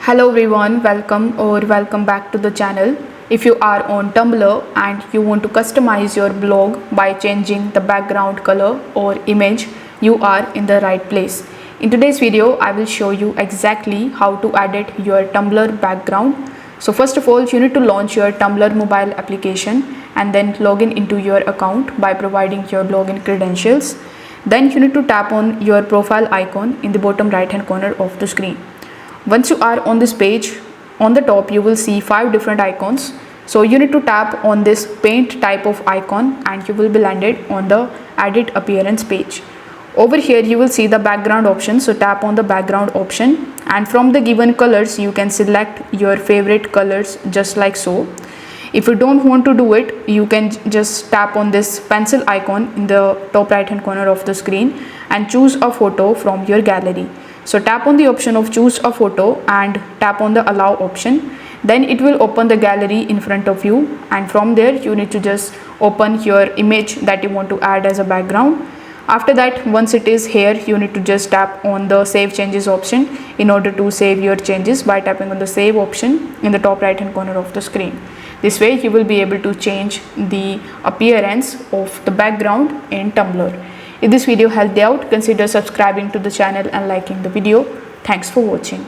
Hello everyone, welcome back to the channel. If you are on Tumblr and you want to customize your blog by changing the background color or image, you are in the right place. In today's video, I will show you exactly how to edit your Tumblr background. So first of all, you need to launch your Tumblr mobile application and then log into your account by providing your login credentials. Then you need to tap on your profile icon in the bottom right hand corner of the screen. Once you are on this page, on the top you will see 5 different icons. So you need to tap on this paint type of icon and you will be landed on the edit appearance page. Over here you will see the background option, so tap on the background option and from the given colors you can select your favorite colors just like so. If you don't want to do it, you can just tap on this pencil icon in the top right hand corner of the screen and choose a photo from your gallery. So tap on the option of choose a photo and tap on the allow option. Then it will open the gallery in front of you and from there you need to just open your image that you want to add as a background. After that, once it is here, you need to just tap on the save changes option in order to save your changes by tapping on the save option in the top right hand corner of the screen. This way you will be able to change the appearance of the background in Tumblr. If this video helped you out, consider subscribing to the channel and liking the video. Thanks for watching.